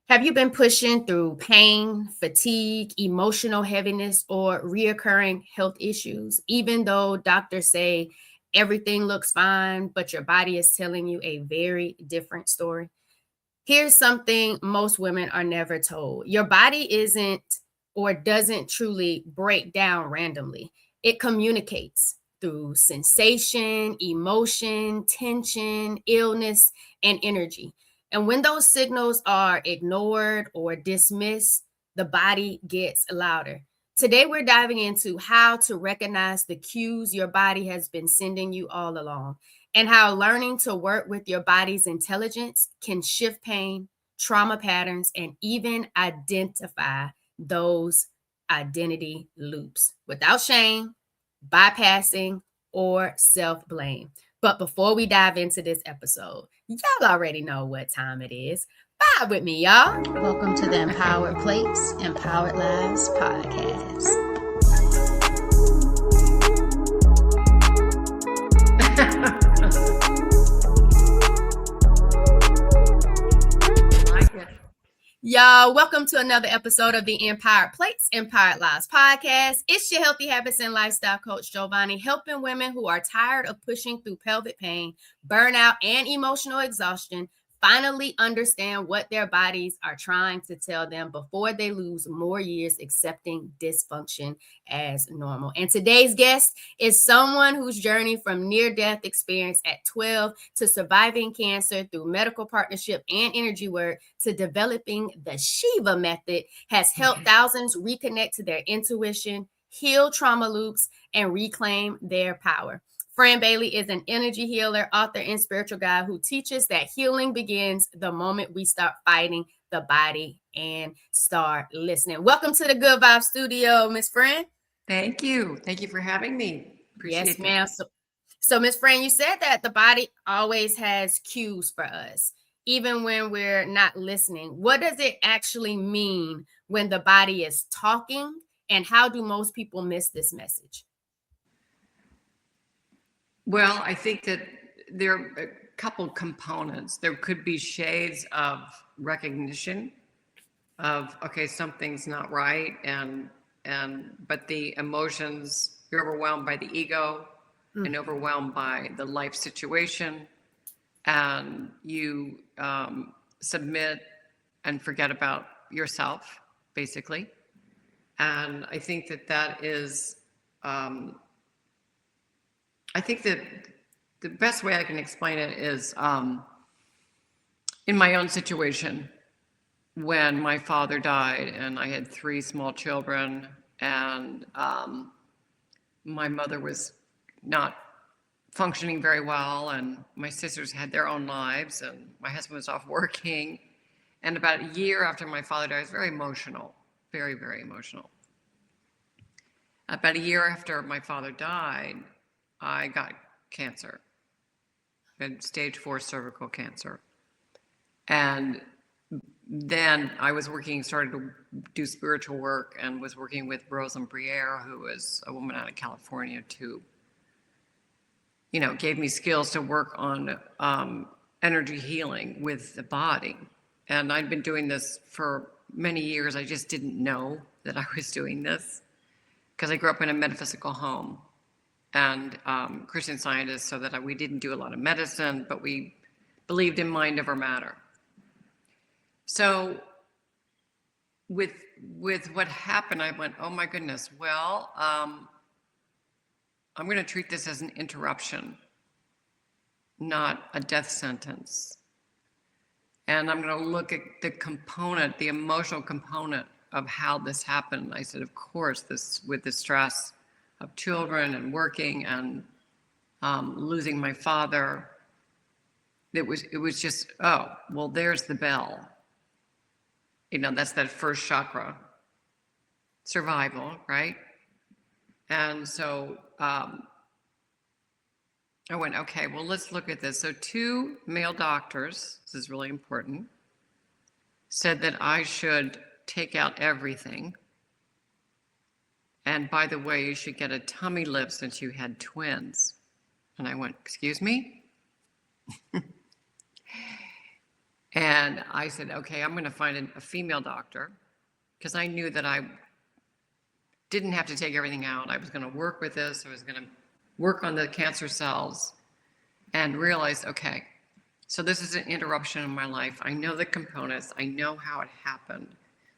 Have you been pushing through pain, fatigue, emotional heaviness, or reoccurring health issues, even though doctors say everything looks fine, but your body is telling you a very different story? Here's something most women are never told: your body isn't or doesn't truly break down randomly, it communicates through sensation, emotion, tension, illness, and energy. And when those signals are ignored or dismissed, the body gets louder. Today, we're diving into how to recognize the cues your body has been sending you all along, and how learning to work with your body's intelligence can shift pain, trauma patterns, and even identify those identity loops without shame, bypassing, or self blame. But before we dive into this episode, y'all already know what time it is. Vibe with me, y'all. Welcome to the Empowered Plates, Empowered Lives podcast. Y'all, welcome to another episode of the Empowered Plates, Empowered Lives podcast. It's your healthy habits and lifestyle coach, Jovonnie, helping women who are tired of pushing through pelvic pain, burnout, and emotional exhaustion finally understand what their bodies are trying to tell them before they lose more years accepting dysfunction as normal. And today's guest is someone whose journey from near-death experience at 12 to surviving cancer through medical partnership and energy work to developing the Shiva method has helped thousands reconnect to their intuition, heal trauma loops, and reclaim their power. Fran Bailey is an energy healer, author, and spiritual guide who teaches that healing begins the moment we start fighting the body and start listening. Welcome to the Good Vibe Studio, Miss Fran. Thank you. Thank you for having me. Yes, ma'am. So Miss Fran, you said that the body always has cues for us, even when we're not listening. What does it actually mean when the body is talking, and how do most people miss this message? Well, I think that there are a couple components. There could be shades of recognition of, okay, something's not right, but the emotions, you're overwhelmed by the ego and overwhelmed by the life situation, and you submit and forget about yourself, basically. And I think that is I think that the best way I can explain it is in my own situation, when my father died and I had 3 small children, and my mother was not functioning very well, and my sisters had their own lives, and my husband was off working. And about a year after my father died, I was very emotional, very, very emotional. About a year after my father died, I got cancer, had stage 4 cervical cancer. And then I was started to do spiritual work, and was working with Rose Briere, who is a woman out of California, gave me skills to work on energy healing with the body. And I'd been doing this for many years. I just didn't know that I was doing this because I grew up in a metaphysical home and Christian Scientists, so that we didn't do a lot of medicine, but we believed in mind over matter. So with what happened, I went, oh my goodness, well, I'm going to treat this as an interruption, not a death sentence. And I'm going to look at the emotional component of how this happened. I said, of course, with the stress of children and working and losing my father, it was just, oh, well, there's the bell. That's that first chakra, survival, right? And so I went, okay, well, let's look at this. So 2 male doctors, this is really important, said that I should take out everything. And by the way, you should get a tummy lift since you had twins. And I went, excuse me? And I said, okay, I'm going to find a female doctor, because I knew that I didn't have to take everything out. I was going to work with this. I was going to work on the cancer cells, and realized, okay, so this is an interruption in my life. I know the components. I know how it happened.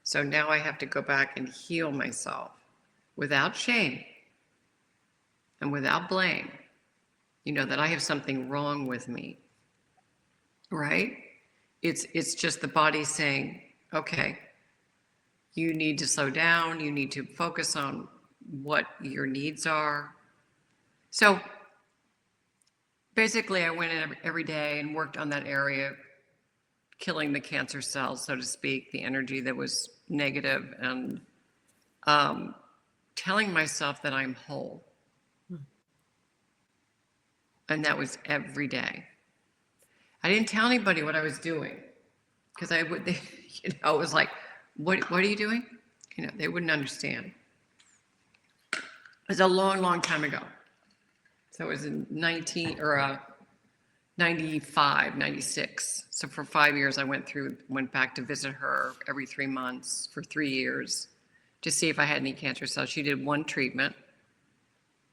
So now I have to go back and heal myself without shame and without blame. That I have something wrong with me, right? It's just the body saying, okay, you need to slow down. You need to focus on what your needs are. So basically, I went in every day and worked on that area, killing the cancer cells, so to speak, the energy that was negative, and telling myself that I'm whole. And that was every day. I didn't tell anybody what I was doing, because it was like, what are you doing? They wouldn't understand. It was a long, long time ago. So it was in 95, 96. So for 5 years, I went back to visit her every 3 months for 3 years to see if I had any cancer cells. She did one treatment.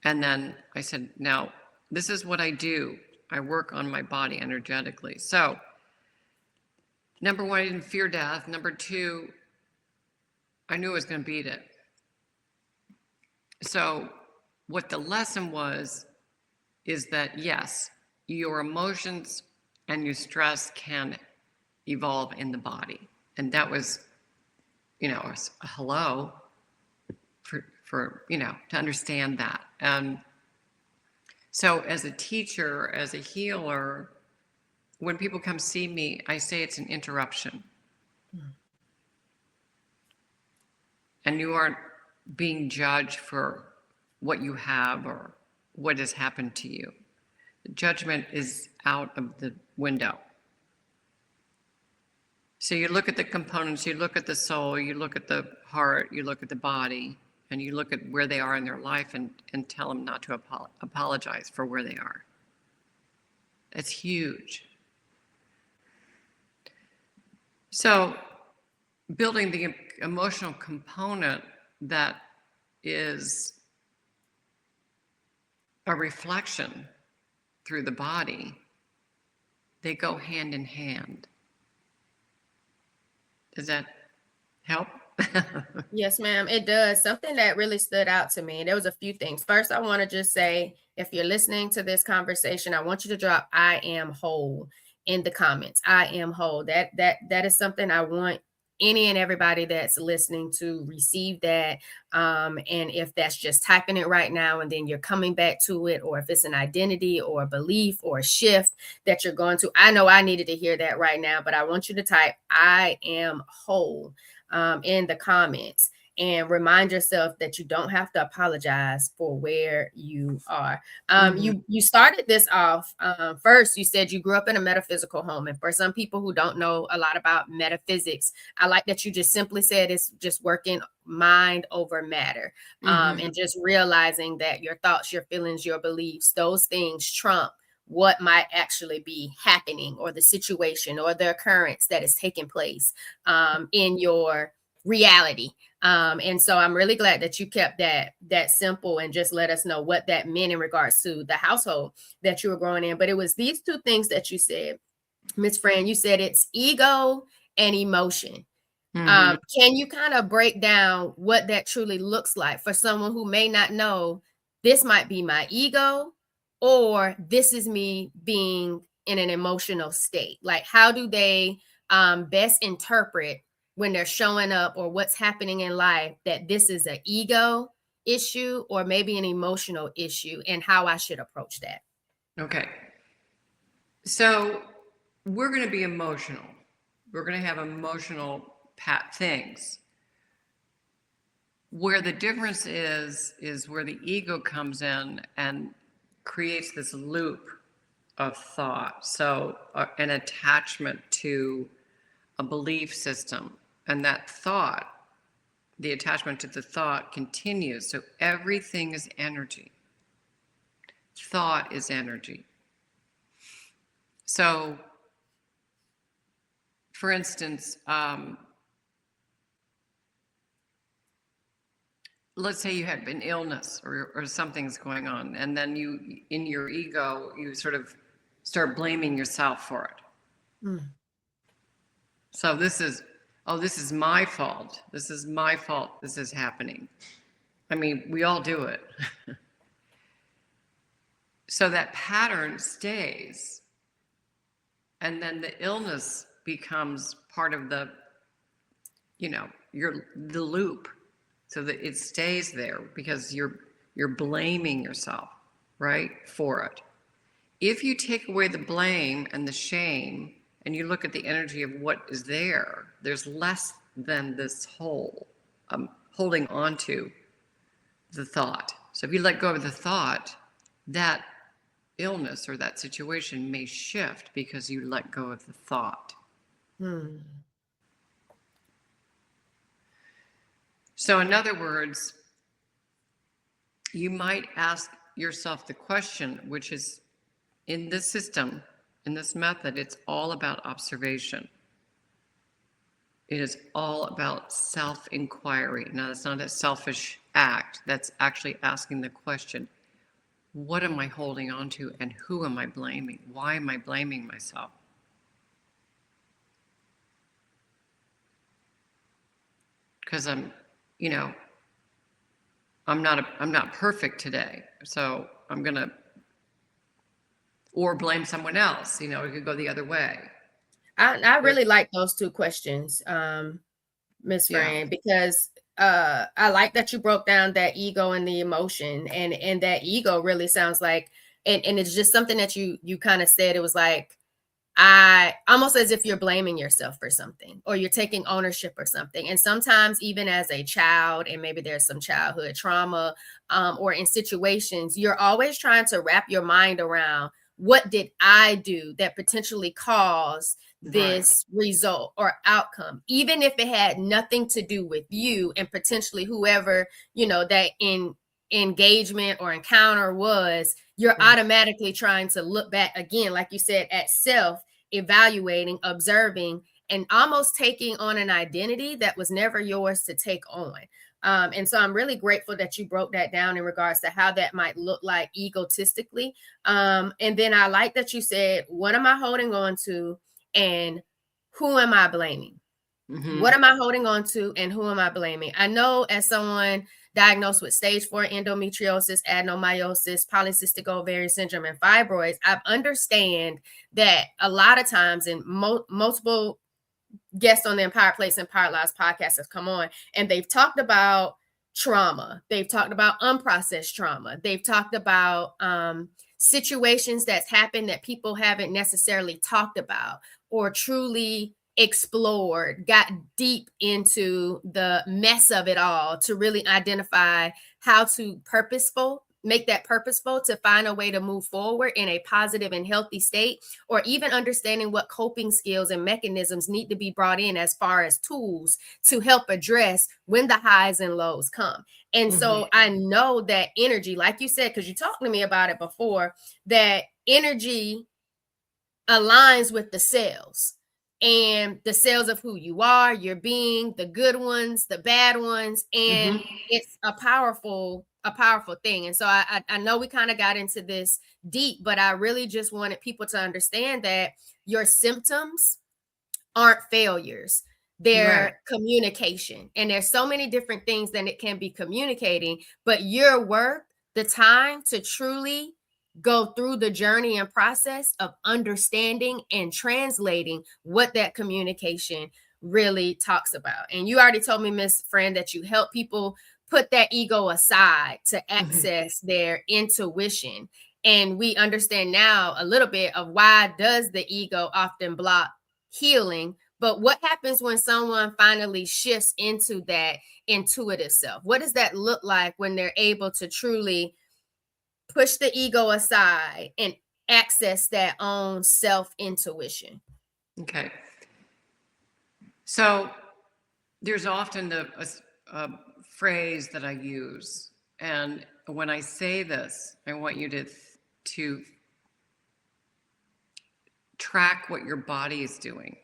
And then I said, now, this is what I do. I work on my body energetically. So, number one, I didn't fear death. Number two, I knew I was going to beat it. So, what the lesson was is that, yes, your emotions and your stress can evolve in the body. And that was, a hello for to understand that. And so as a teacher, as a healer, when people come see me, I say it's an interruption. And you aren't being judged for what you have or what has happened to you. The judgment is out of the window. So you look at the components, you look at the soul, you look at the heart, you look at the body, and you look at where they are in their life and tell them not to apologize for where they are. That's huge. So building the emotional component that is a reflection through the body, they go hand in hand. Does that help? Yes, ma'am, it does. Something that really stood out to me, there was a few things. First, I want to just say, if you're listening to this conversation, I want you to drop "I am whole" in the comments. I am whole. That is something I want any and everybody that's listening to receive that. And if that's just typing it right now and then you're coming back to it, or if it's an identity or a belief or a shift that you're going to, I know I needed to hear that right now, but I want you to type "I am whole" in the comments, and remind yourself that you don't have to apologize for where you are. You started this off. First, you said you grew up in a metaphysical home. And for some people who don't know a lot about metaphysics, I like that you just simply said it's just working mind over matter. And just realizing that your thoughts, your feelings, your beliefs, those things trump what might actually be happening, or the situation or the occurrence that is taking place in your reality. And so I'm really glad that you kept that simple and just let us know what that meant in regards to the household that you were growing in. But it was these two things that you said, Miss Fran. You said it's ego and emotion. Can you kind of break down what that truly looks like for someone who may not know? This might be my ego, or this is me being in an emotional state. Like, how do they best interpret when they're showing up, or what's happening in life, that this is an ego issue or maybe an emotional issue, and how I should approach that? Okay. So we're going to be emotional. We're going to have emotional things. Where the difference is where the ego comes in and creates this loop of thought. So an attachment to a belief system, and that thought, the attachment to the thought continues. So everything is energy. Thought is energy. So for instance, let's say you have an illness or something's going on, and then you, in your ego, you sort of start blaming yourself for it. Mm. So this is, oh, this is my fault. This is my fault. This is happening. I mean, we all do it. So that pattern stays. And then the illness becomes part of the, the loop. So that it stays there because you're blaming yourself, right, for it. If you take away the blame and the shame and you look at the energy of what is there, there's less than this whole holding on to the thought. So if you let go of the thought, that illness or that situation may shift because you let go of the thought. So in other words, you might ask yourself the question, which is in this system, in this method, it's all about observation. It is all about self-inquiry. Now, that's not a selfish act. That's actually asking the question, what am I holding on to and who am I blaming? Why am I blaming myself? Because I'm not perfect today. So I'm going to, or blame someone else. It could go the other way. I really like those two questions, Miss Fran, because I like that you broke down that ego and the emotion, and that ego really sounds like, and it's just something that you kind of said. It was like, almost as if you're blaming yourself for something, or you're taking ownership or something. And sometimes even as a child, and maybe there's some childhood trauma, or in situations, you're always trying to wrap your mind around, what did I do that potentially caused this result or outcome, even if it had nothing to do with you and potentially whoever, that engagement or encounter was. You're automatically trying to look back again, like you said, at self, evaluating, observing, and almost taking on an identity that was never yours to take on. And so I'm really grateful that you broke that down in regards to how that might look like egotistically. And then I like that you said, what am I holding on to and who am I blaming? What am I holding on to and who am I blaming? I know as someone diagnosed with stage 4 endometriosis, adenomyosis, polycystic ovarian syndrome, and fibroids, I understand that a lot of times, in multiple guests on the Empowered Place and Empowered Lives podcast have come on, and they've talked about trauma. They've talked about unprocessed trauma. They've talked about situations that's happened that people haven't necessarily talked about or truly explored, got deep into the mess of it all to really identify how to make that purposeful to find a way to move forward in a positive and healthy state, or even understanding what coping skills and mechanisms need to be brought in as far as tools to help address when the highs and lows come. And so I know that energy, like you said, because you talked to me about it before, that energy aligns with the cells. And the cells of who you are, your being, the good ones, the bad ones. And it's a powerful thing. And so I know we kind of got into this deep, but I really just wanted people to understand that your symptoms aren't failures. They're communication. And there's so many different things that it can be communicating, but your work, the time to truly go through the journey and process of understanding and translating what that communication really talks about. And you already told me, Miss Fran, that you help people put that ego aside to access their intuition. And we understand now a little bit of why does the ego often block healing. But what happens when someone finally shifts into that intuitive self? What does that look like when they're able to truly push the ego aside and access that own self-intuition? Okay. So there's often a phrase that I use. And when I say this, I want you to track what your body is doing.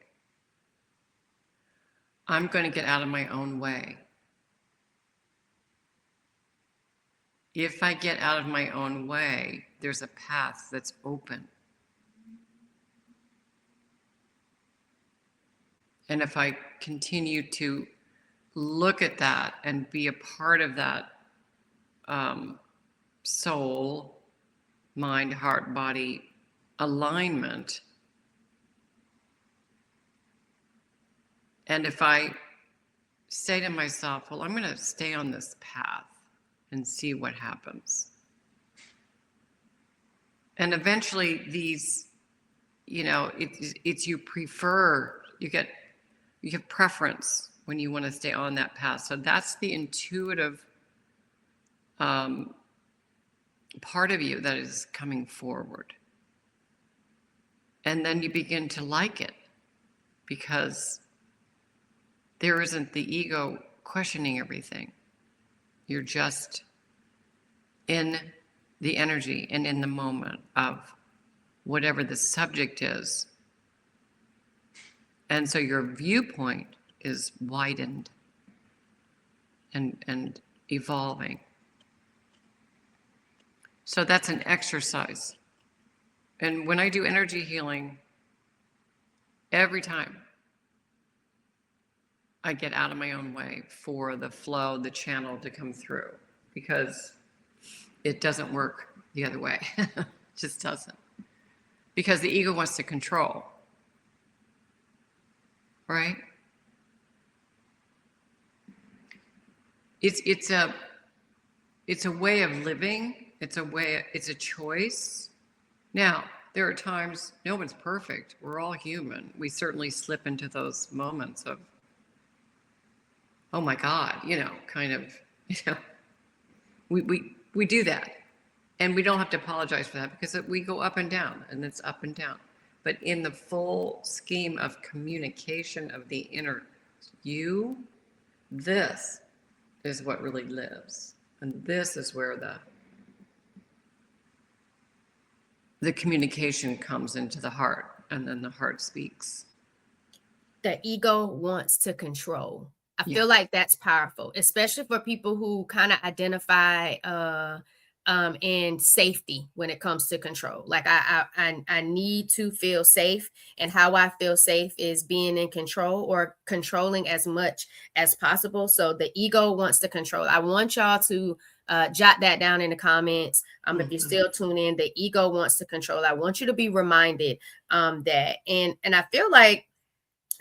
I'm going to get out of my own way. If I get out of my own way, there's a path that's open. And if I continue to look at that and be a part of that soul, mind, heart, body alignment, and if I say to myself, well, I'm going to stay on this path and see what happens. And eventually these, it's you prefer, you have preference when you want to stay on that path. So that's the intuitive part of you that is coming forward. And then you begin to like it because there isn't the ego questioning everything. You're just in the energy and in the moment of whatever the subject is. And so your viewpoint is widened and evolving. So that's an exercise. And when I do energy healing, every time I get out of my own way for the flow, the channel to come through, because it doesn't work the other way. It just doesn't. Because the ego wants to control. Right? It's a way of living. It's a choice. Now, there are times no one's perfect. We're all human. We certainly slip into those moments of, oh my God, kind of, we do that. And we don't have to apologize for that because we go up and down, and it's up and down. But in the full scheme of communication of the inner you, this is what really lives. And this is where the communication comes into the heart, and then the heart speaks. The ego wants to control. I feel like that's powerful, especially for people who kind of identify in safety when it comes to control. Like I need to feel safe, and how I feel safe is being in control or controlling as much as possible. So the ego wants to control. I want y'all to jot that down in the comments. If you're still tuning in, the ego wants to control. I want you to be reminded that, and I feel like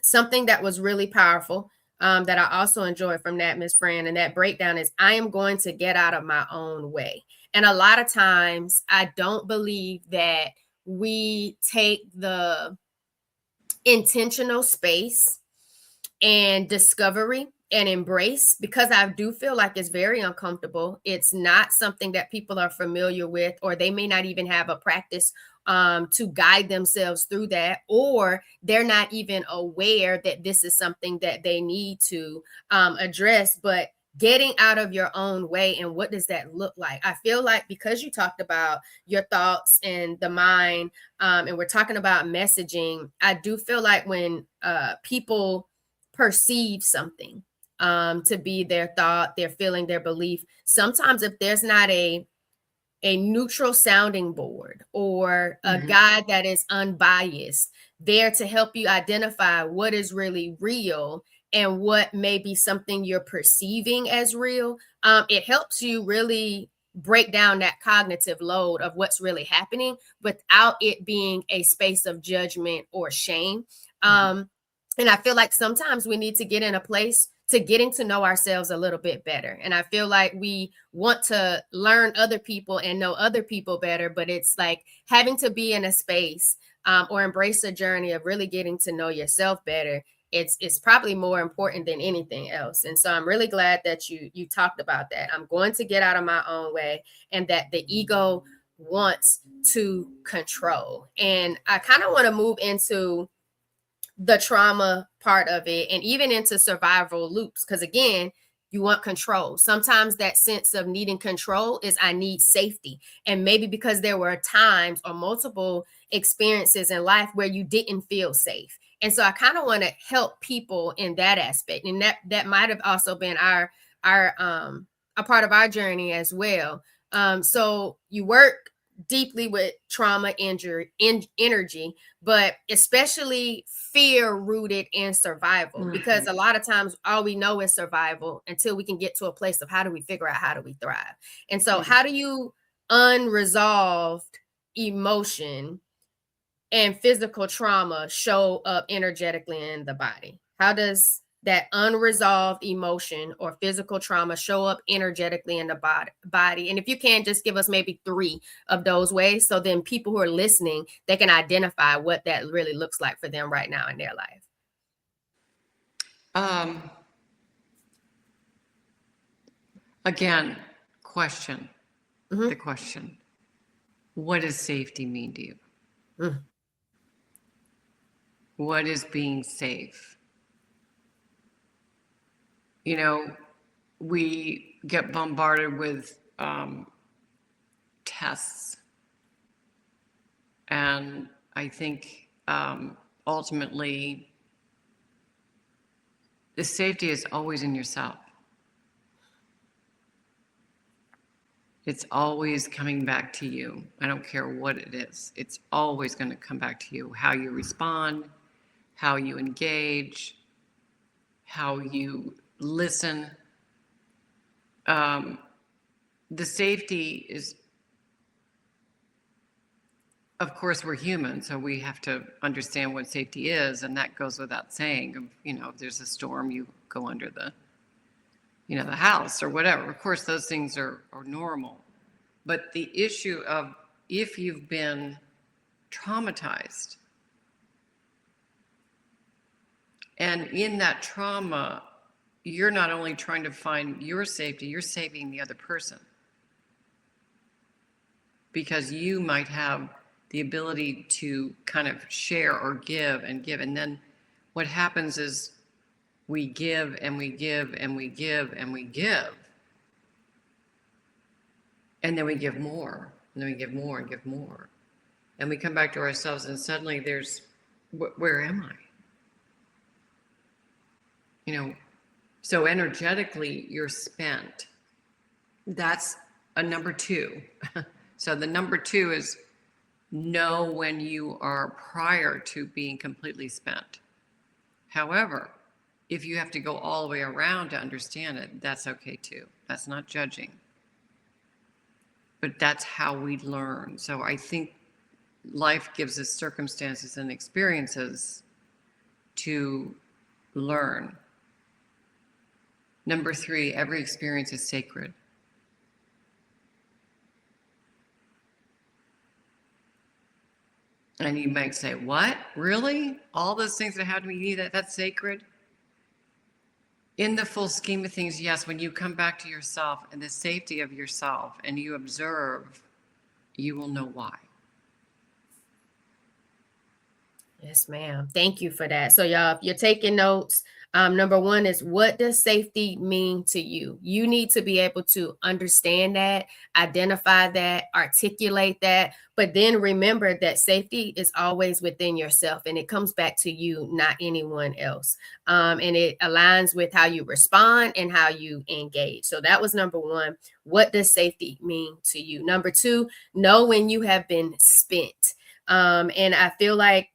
something that was really powerful that I also enjoyed from that, Miss Fran, and that breakdown is I am going to get out of my own way. And a lot of times I don't believe that we take the intentional space and discovery and embrace, because I do feel like it's very uncomfortable. It's not something that people are familiar with, or they may not even have a practice to guide themselves through that, or they're not even aware that this is something that they need to address. But getting out of your own way, and what does that look like? I feel like because you talked about your thoughts and the mind, and we're talking about messaging, I do feel like when people perceive something to be their thought, their feeling, their belief, sometimes if there's not a neutral sounding board or a guide that is unbiased there to help you identify what is really real and what may be something you're perceiving as real, it helps you really break down that cognitive load of what's really happening without it being a space of judgment or shame. And I feel like sometimes we need to get in a place to getting to know ourselves a little bit better. And I feel like we want to learn other people and know other people better, but it's like having to be in a space or embrace a journey of really getting to know yourself better. It's probably more important than anything else. And so I'm really glad that you talked about that. I'm going to get out of my own way, and that the ego wants to control. And I kind of want to move into the trauma part of it, and even into survival loops, because again, you want control. Sometimes that sense of needing control is I need safety. And maybe because there were times or multiple experiences in life where you didn't feel safe. And so I kind of want to help people in that aspect. And that might have also been our a part of our journey as well. So you work deeply with trauma, injury, energy, but especially fear rooted in survival, because a lot of times all we know is survival until we can get to a place of how do we figure out how do we thrive. And so how do you unresolved emotion and physical trauma show up energetically in the body? How does that unresolved emotion or physical trauma show up energetically in the body? And if you can, just give us maybe 3 of those ways, so then people who are listening, they can identify what that really looks like for them right now in their life. Again, question. Mm-hmm. The question. What does safety mean to you? Mm. What is being safe? You know, we get bombarded with tests. And I think ultimately the safety is always in yourself. It's always coming back to you. I don't care what it is. It's always going to come back to you. How you respond, how you engage, how you listen. The safety is, of course, we're human, so we have to understand what safety is, and that goes without saying. You know, if there's a storm, you go under the house or whatever. Of course, those things are normal. But the issue of if you've been traumatized, and in that trauma, you're not only trying to find your safety, you're saving the other person. Because you might have the ability to kind of share or give. And then what happens is we give and we give and we give and we give. And then we give more, and then we give more and give more. And we come back to ourselves, and suddenly there's, where am I? You know, so energetically you're spent. That's a number 2. So the number 2 is know when you are prior to being completely spent. However, if you have to go all the way around to understand it, that's okay too. That's not judging. But that's how we learn. So I think life gives us circumstances and experiences to learn. Number 3, every experience is sacred. And you might say, what? Really? All those things that happen to me, that's sacred? In the full scheme of things, yes, when you come back to yourself and the safety of yourself and you observe, you will know why. Yes, ma'am. Thank you for that. So, y'all, if you're taking notes, number 1 is, what does safety mean to you? You need to be able to understand that, identify that, articulate that, but then remember that safety is always within yourself, and it comes back to you, not anyone else. And it aligns with how you respond and how you engage. So that was number 1. What does safety mean to you? Number 2, know when you have been spent. And I feel like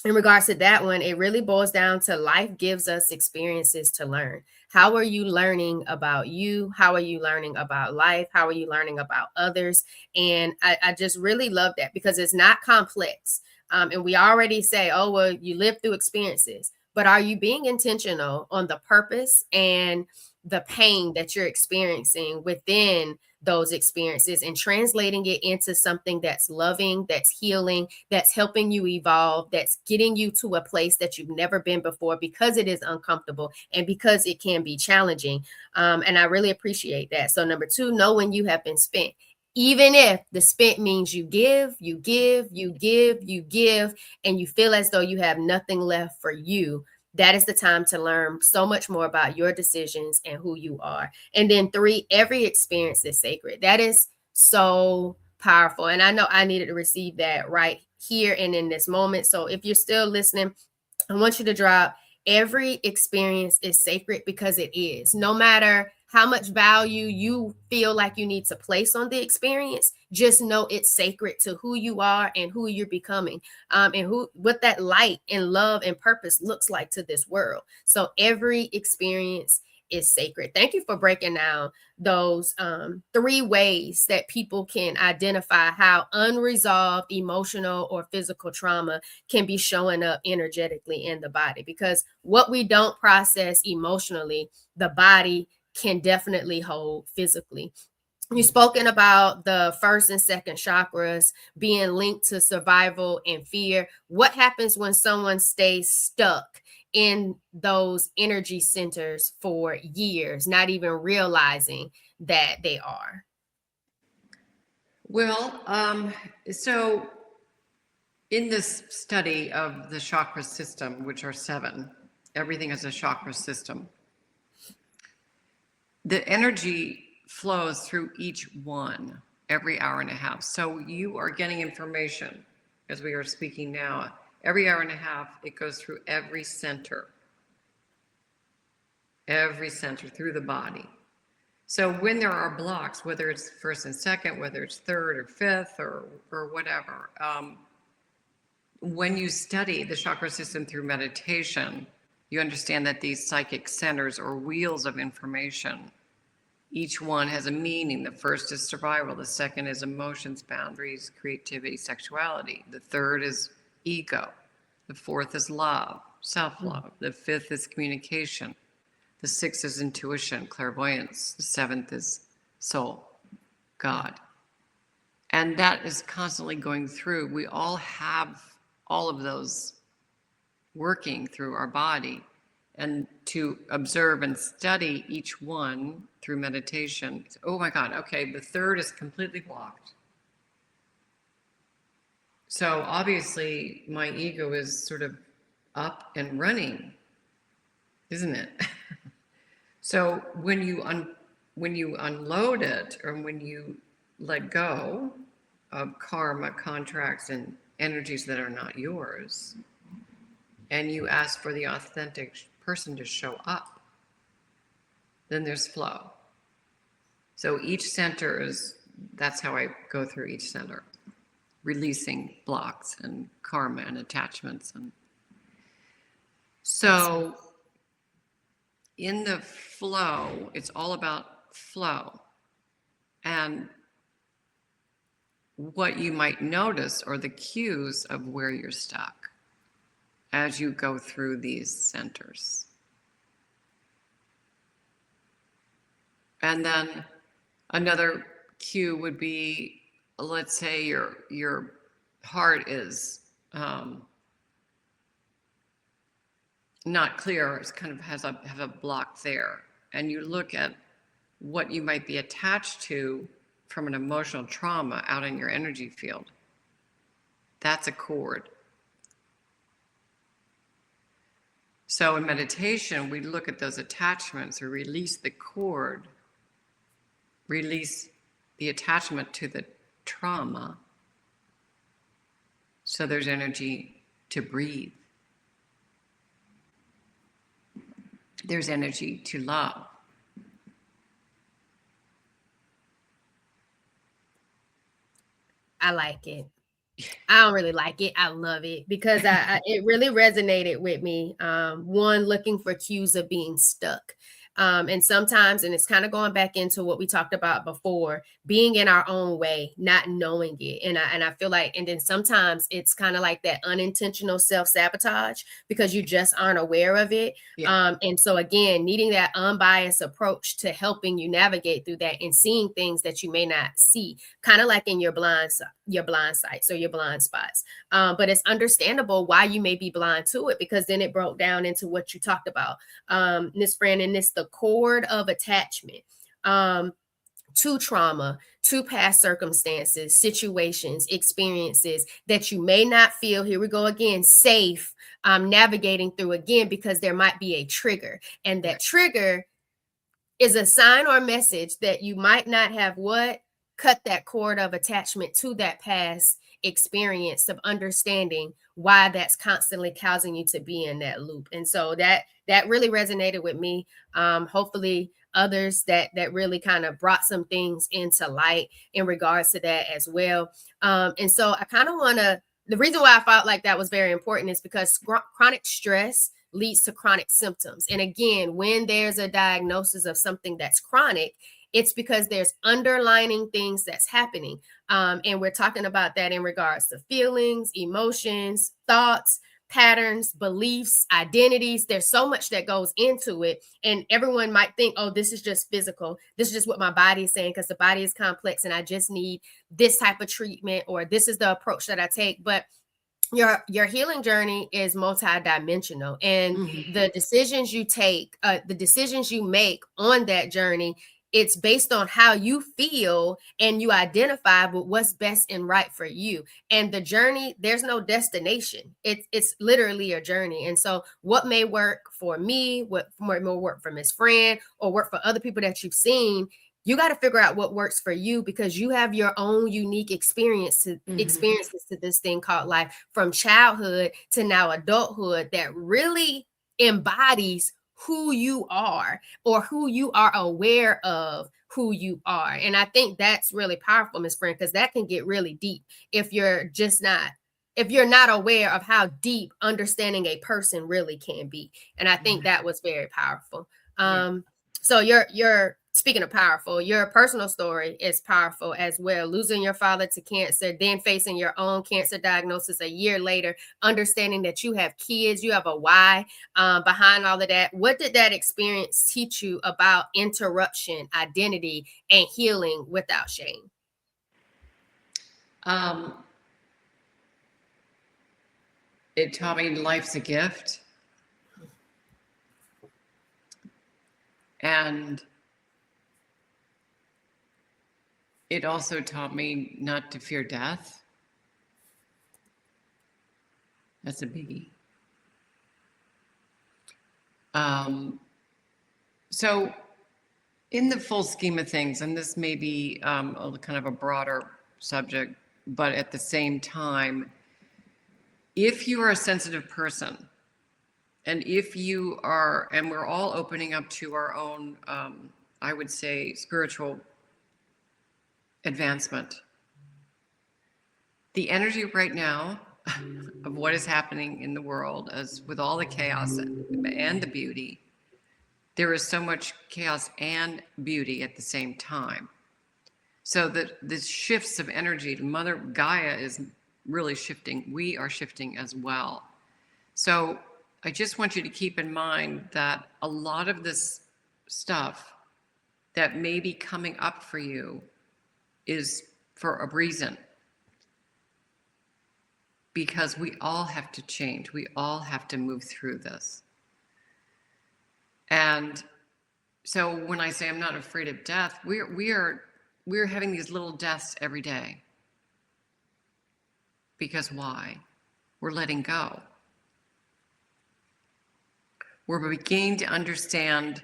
in regards to that one, it really boils down to life gives us experiences to learn. How are you learning about you? How are you learning about life? How are you learning about others? And I just really love that, because it's not complex. And we already say, oh, well, you live through experiences, but are you being intentional on the purpose and the pain that you're experiencing within those experiences, and translating it into something that's loving, that's healing, that's helping you evolve, that's getting you to a place that you've never been before, because it is uncomfortable and because it can be challenging. And I really appreciate that. So number 2, know when you have been spent. Even if the spent means you give, you give, you give, you give, and you feel as though you have nothing left for you, that is the time to learn so much more about your decisions and who you are. And then 3, every experience is sacred. That is so powerful. And I know I needed to receive that right here and in this moment. So if you're still listening, I want you to drop every experience is sacred because it is. No matter how much value you feel like you need to place on the experience, just know it's sacred to who you are and who you're becoming, and who what that light and love and purpose looks like to this world. So every experience is sacred. Thank you for breaking down those 3 ways that people can identify how unresolved emotional or physical trauma can be showing up energetically in the body, because what we don't process emotionally, the body can definitely hold physically. You've spoken about the first and second chakras being linked to survival and fear. What happens when someone stays stuck in those energy centers for years, not even realizing that they are? Well, so in this study of the chakra system, which are 7, everything is a chakra system. The energy flows through each one every hour and a half. So you are getting information as we are speaking now. Every hour and a half, it goes through every center through the body. So when there are blocks, whether it's first and second, whether it's third or fifth or whatever, when you study the chakra system through meditation, you understand that these psychic centers or wheels of information, each one has a meaning. The first is survival. The second is emotions, boundaries, creativity, sexuality. The third is ego. The fourth is love, self-love. The fifth is communication. The sixth is intuition, clairvoyance. The seventh is soul, God. And that is constantly going through. We all have all of those working through our body. And to observe and study each one through meditation, oh my God, okay, the third is completely blocked. So obviously my ego is sort of up and running, isn't it? So when you unload it, or when you let go of karma, contracts, and energies that are not yours, and you ask for the authentic person to show up, then there's flow. So each center is, that's how I go through each center, releasing blocks and karma and attachments. And so in the flow, it's all about flow. And what you might notice are the cues of where you're stuck as you go through these centers. And then another cue would be, let's say your heart is not clear, it's kind of have a block there. And you look at what you might be attached to from an emotional trauma out in your energy field. That's a cord. So in meditation, we look at those attachments, or release the cord, release the attachment to the trauma, so there's energy to breathe. There's energy to love. I like it. I don't really like it. I love it because it really resonated with me. One, looking for cues of being stuck. And sometimes, and it's kind of going back into what we talked about before, being in our own way, not knowing it. And I feel like, and then sometimes it's kind of like that unintentional self-sabotage because you just aren't aware of it. Yeah. And so again, needing that unbiased approach to helping you navigate through that and seeing things that you may not see, kind of like in your blind sights or your blind spots. But it's understandable why you may be blind to it, because then it broke down into what you talked about, Miss Fran, and it's the cord of attachment to trauma, to past circumstances, situations, experiences that you may not feel, here we go again, safe navigating through again, because there might be a trigger. And that trigger is a sign or message that you might not have cut that cord of attachment to that past experience of understanding why that's constantly causing you to be in that loop. And so that really resonated with me. Hopefully others that really kind of brought some things into light in regards to that as well. And so I kind of want to, the reason why I felt like that was very important is because chronic stress leads to chronic symptoms. And again, when there's a diagnosis of something that's chronic, it's because there's underlining things that's happening. And we're talking about that in regards to feelings, emotions, thoughts, patterns, beliefs, identities. There's so much that goes into it. And everyone might think, oh, this is just physical. This is just what my body is saying because the body is complex and I just need this type of treatment, or this is the approach that I take. But your healing journey is multidimensional, and the decisions you take, the decisions you make on that journey, it's based on how you feel, and you identify with what's best and right for you. And the journey, there's no destination. It's literally a journey. And so what may work for me, what may work for Miss Fran, or work for other people that you've seen, you got to figure out what works for you, because you have your own unique experiences to this thing called life, from childhood to now adulthood, that really embodies who you are, or who you are aware of who you are. And I think that's really powerful, Miss Fran, because that can get really deep if you're not aware of how deep understanding a person really can be. And I think that was very powerful. So you're speaking of powerful, your personal story is powerful as well. Losing your father to cancer, then facing your own cancer diagnosis a year later, understanding that you have kids, you have a why behind all of that. What did that experience teach you about interruption, identity, and healing without shame? It taught me life's a gift. And it also taught me not to fear death. That's a biggie. So in the full scheme of things, and this may be a kind of a broader subject, but at the same time, if you are a sensitive person, and if you are, and we're all opening up to our own, I would say, spiritual advancement, the energy right now of what is happening in the world, as with all the chaos and the beauty, there is so much chaos and beauty at the same time. So that the shifts of energy, Mother Gaia is really shifting. We are shifting as well. So I just want you to keep in mind that a lot of this stuff that may be coming up for you is for a reason. Because we all have to change. We all have to move through this. And so when I say I'm not afraid of death, we're having these little deaths every day. Because why? We're letting go. We're beginning to understand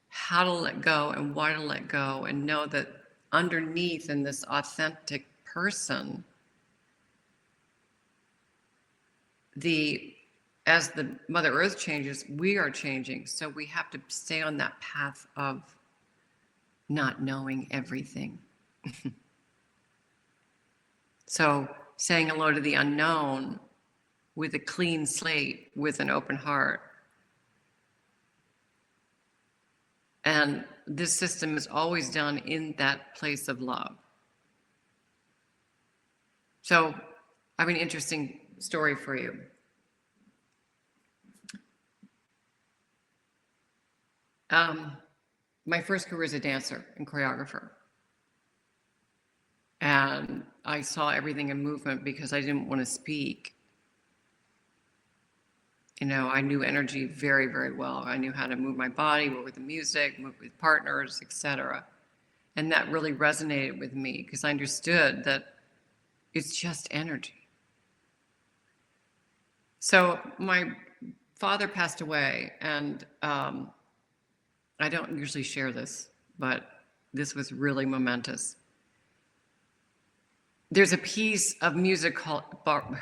how to let go and why to let go, and know that underneath in this authentic person, as the Mother Earth changes, we are changing. So we have to stay on that path of not knowing everything. So saying hello to the unknown with a clean slate, with an open heart. And this system is always done in that place of love. So I have an interesting story for you. My first career as a dancer and choreographer. And I saw everything in movement because I didn't want to speak. You know, I knew energy very, very well. I knew how to move my body, work with the music, move with partners, etc. And that really resonated with me because I understood that it's just energy. So my father passed away, and I don't usually share this, but this was really momentous. there's a piece of music called,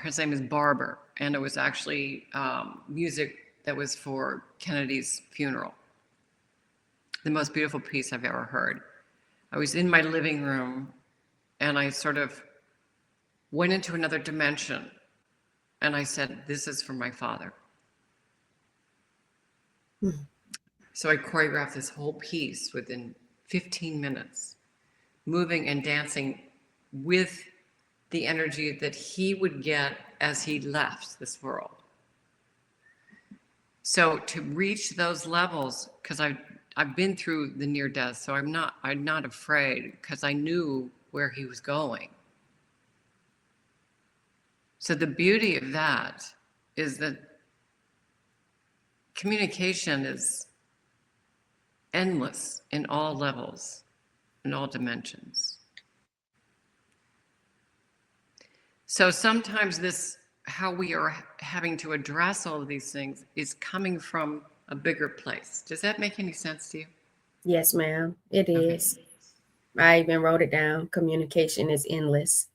his name is Barber, and it was actually music that was for Kennedy's funeral. The most beautiful piece I've ever heard. I was in my living room and I sort of went into another dimension and I said, this is for my father. So I choreographed this whole piece within 15 minutes, moving and dancing with the energy that he would get as he left this world. So to reach those levels, because I've been through the near death, so I'm not afraid because I knew where he was going. So the beauty of that is that communication is endless in all levels, in all dimensions. So sometimes this, how we are having to address all of these things is coming from a bigger place. Does that make any sense to you? Yes, ma'am. It is. I even wrote it down. Communication is endless.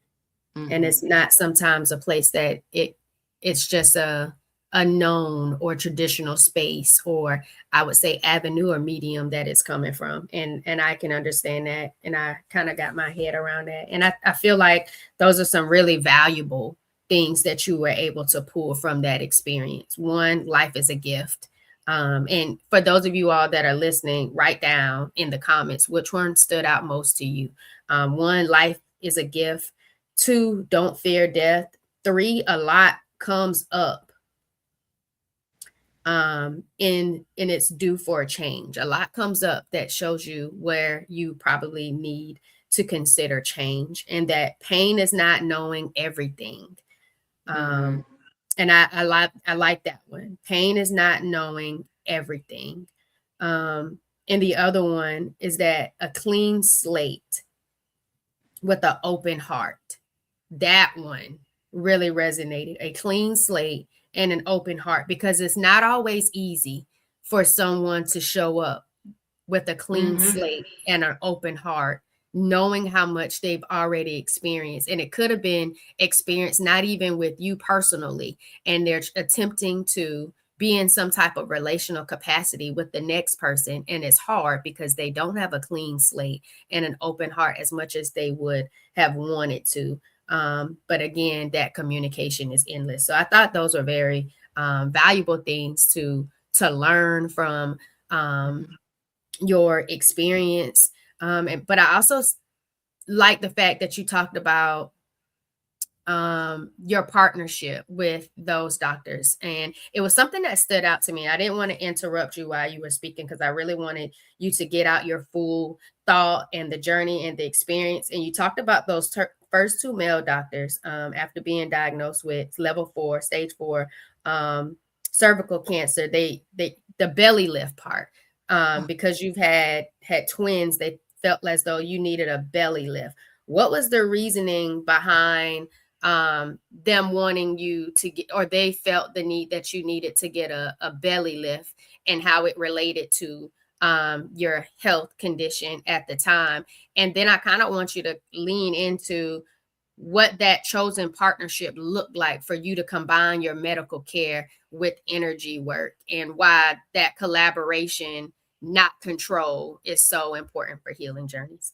And it's not sometimes a place that it's just a known or traditional space, or I would say avenue or medium that it's coming from. And I can understand that. And I kind of got my head around that. And I feel like those are some really valuable things that you were able to pull from that experience. One, life is a gift. And for those of you all that are listening, write down in the comments which one stood out most to you. One, life is a gift. Two, don't fear death. Three, a lot comes up in it's due for a change. A lot comes up that shows you where you probably need to consider change, and that pain is not knowing everything. And I like that one. Pain is not knowing everything. And the other one is that a clean slate with an open heart. That one really resonated. A clean slate and an open heart, because it's not always easy for someone to show up with a clean slate and an open heart, knowing how much they've already experienced. And it could have been experienced not even with you personally, and they're attempting to be in some type of relational capacity with the next person. And it's hard because they don't have a clean slate and an open heart as much as they would have wanted to. But again, that communication is endless. So I thought those were very valuable things to learn from your experience. But I also like the fact that you talked about your partnership with those doctors. And it was something that stood out to me. I didn't want to interrupt you while you were speaking because I really wanted you to get out your full thought and the journey and the experience. And you talked about those first two male doctors after being diagnosed with stage 4 cervical cancer. They the belly lift part, because you've had twins, they felt as though you needed a belly lift. What was the reasoning behind them wanting you to get, or they felt the need that you needed to get a belly lift, and how it related to your health condition at the time? And then I kind of want you to lean into what that chosen partnership looked like for you to combine your medical care with energy work, and why that collaboration, not control, is so important for healing journeys.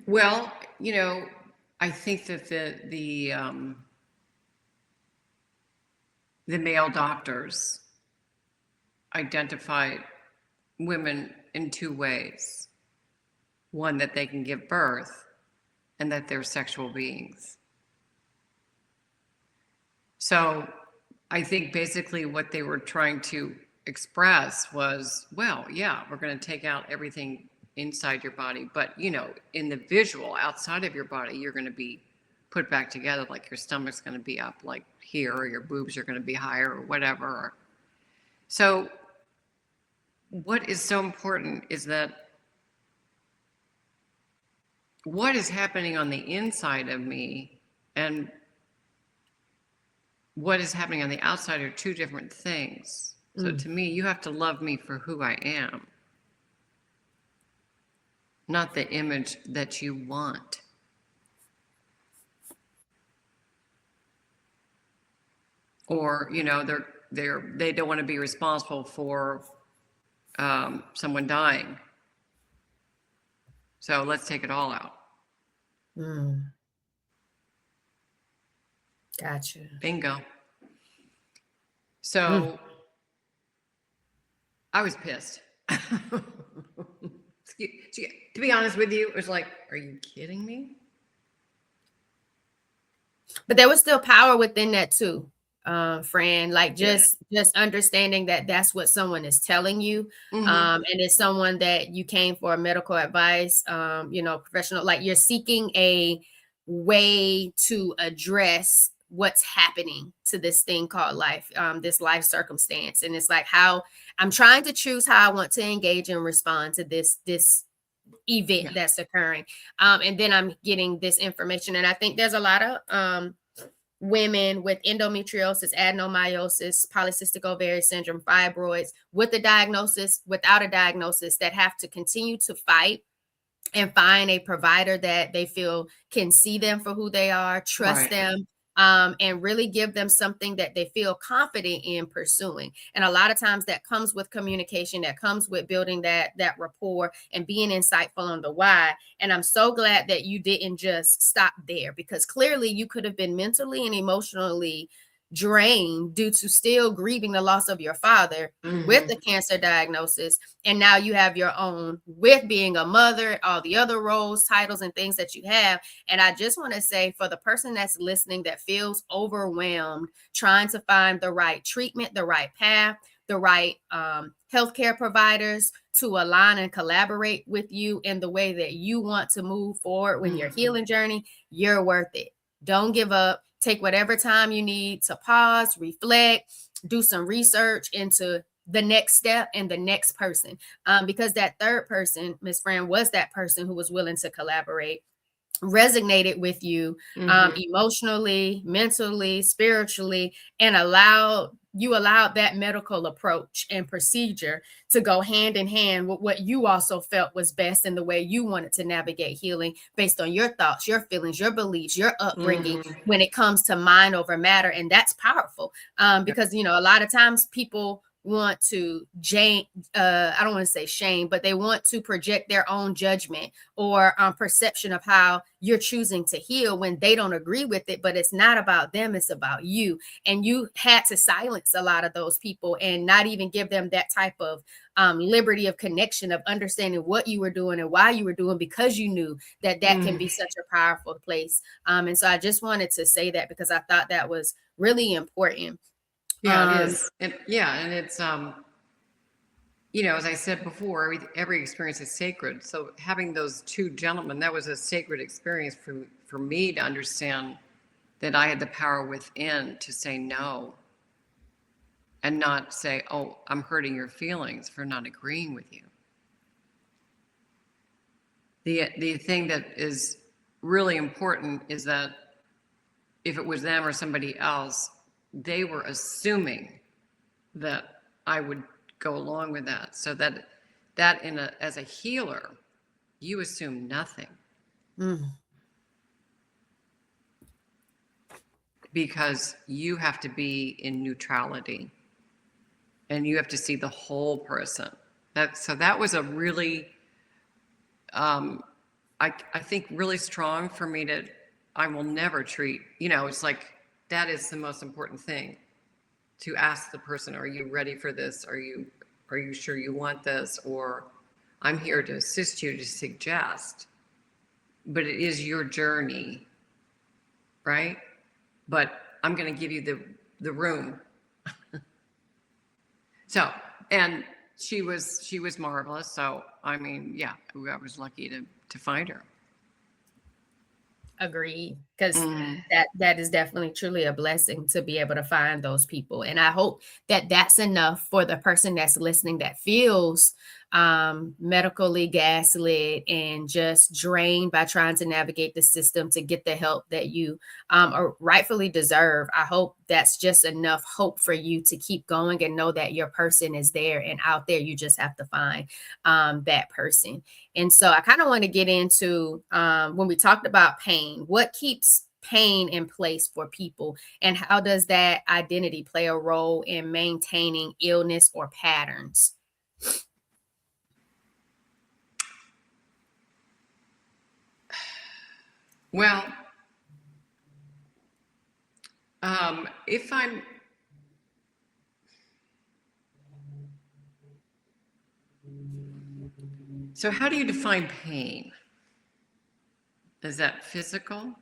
Well, I think that the male doctors identify women in two ways. One, that they can give birth, and that they're sexual beings. So I think basically what they were trying to express was, well, yeah, we're going to take out everything inside your body, but in the visual outside of your body, you're going to be put back together, like your stomach's going to be up like here, or your boobs are going to be higher, or whatever. So what is so important is that what is happening on the inside of me and what is happening on the outside are two different things. So to me, you have to love me for who I am, not the image that you want. Or, you know, they don't want to be responsible for someone dying. So let's take it all out. Gotcha. Bingo. So I was pissed. To be honest with you, it was like, are you kidding me? But there was still power within that too, Fran. Like just understanding that that's what someone is telling you, and it's someone that you came for medical advice, you know, professional. Like you're seeking a way to address what's happening to this thing called life, this life circumstance, and it's like how I'm trying to choose how I want to engage and respond to this event that's occurring, and then I'm getting this information. And I think there's a lot of women with endometriosis, adenomyosis, polycystic ovarian syndrome, fibroids, with a diagnosis, without a diagnosis, that have to continue to fight and find a provider that they feel can see them for who they are, trust them, and really give them something that they feel confident in pursuing. And a lot of times that comes with communication, that comes with building that rapport and being insightful on the why. And I'm so glad that you didn't just stop there, because clearly you could have been mentally and emotionally drained due to still grieving the loss of your father with the cancer diagnosis. And now you have your own with being a mother, all the other roles, titles, and things that you have. And I just want to say, for the person that's listening that feels overwhelmed, trying to find the right treatment, the right path, the right healthcare providers to align and collaborate with you in the way that you want to move forward when your healing journey, you're worth it. Don't give up. Take whatever time you need to pause, reflect, do some research into the next step and the next person. Because that third person, Miss Fran, was that person who was willing to collaborate, resonated with you emotionally, mentally, spiritually, and allowed that medical approach and procedure to go hand in hand with what you also felt was best in the way you wanted to navigate healing based on your thoughts, your feelings, your beliefs, your upbringing when it comes to mind over matter. And that's powerful, because, you know, a lot of times people want to I don't want to say shame, but they want to project their own judgment or perception of how you're choosing to heal when they don't agree with it. But it's not about them, it's about you. And you had to silence a lot of those people and not even give them that type of liberty of connection, of understanding what you were doing and why you were doing, because you knew that can be such a powerful place. And so I just wanted to say that because I thought that was really important. Yeah, it is. And it's, you know, as I said before, every experience is sacred. So having those two gentlemen, that was a sacred experience for me to understand that I had the power within to say no and not say, oh, I'm hurting your feelings for not agreeing with you. The thing that is really important is that if it was them or somebody else, they were assuming that I would go along with that. So that as a healer, you assume nothing. Because you have to be in neutrality and you have to see the whole person. That was a really, I think really strong for me I will never treat, you know, it's like, that is the most important thing, to ask the person, are you ready for this? Are you sure you want this? Or I'm here to assist you, to suggest, but it is your journey, right? But I'm going to give you the room. So, and she was marvelous. So, I mean, yeah, I was lucky to find her. Agreed. because Mm. that is definitely truly a blessing to be able to find those people. And I hope that that's enough for the person that's listening that feels medically gaslit and just drained by trying to navigate the system to get the help that you or rightfully deserve. I hope that's just enough hope for you to keep going and know that your person is there and out there. You just have to find that person. And so I kind of want to get into when we talked about pain, what keeps pain in place for people, and how does that identity play a role in maintaining illness or patterns? Well, if I'm so, how do you define pain? Is that physical?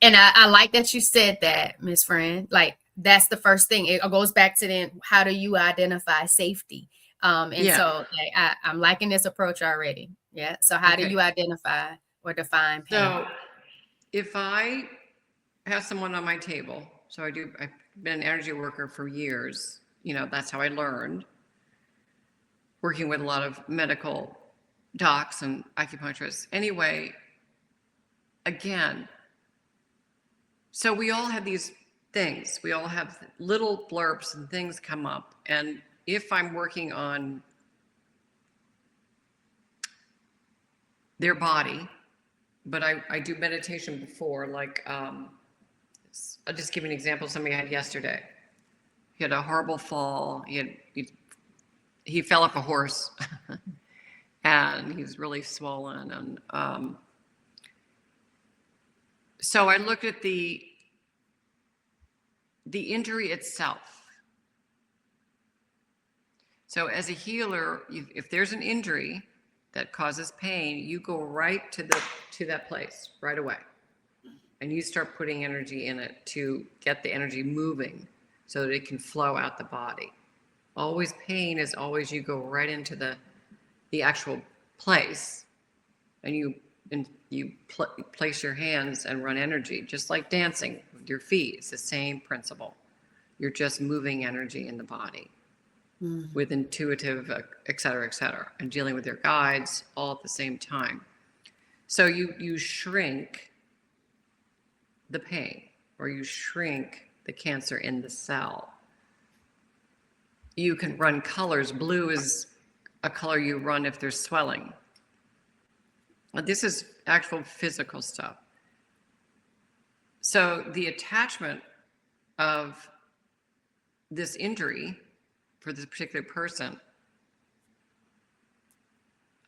And I like that you said that, Miss Fran. Like that's the first thing. It goes back to then how do you identify safety? And Yeah. so like, I'm liking this approach already. Yeah. So how do Okay. you identify or define pain? So, if I have someone on my table, I've been an energy worker for years. That's how I learned, working with a lot of medical docs and acupuncturists. Anyway, again, so we all have these things. We all have little blurbs and things come up. And if I'm working on their body, but I do meditation before, like I'll just give you an example of somebody I had yesterday. He had a horrible fall. He fell off a horse and he was really swollen. And so I looked at the injury itself. So as a healer, if there's an injury that causes pain, you go right to that place right away. And you start putting energy in it to get the energy moving so that it can flow out the body. Always pain is always you go right into the actual place and you place your hands and run energy, just like dancing with your feet. It's the same principle. You're just moving energy in the body with intuitive, et cetera, and dealing with your guides all at the same time. So you shrink the pain, or you shrink the cancer in the cell. You can run colors. Blue is a color you run if there's swelling. This is actual physical stuff. So the attachment of this injury for this particular person,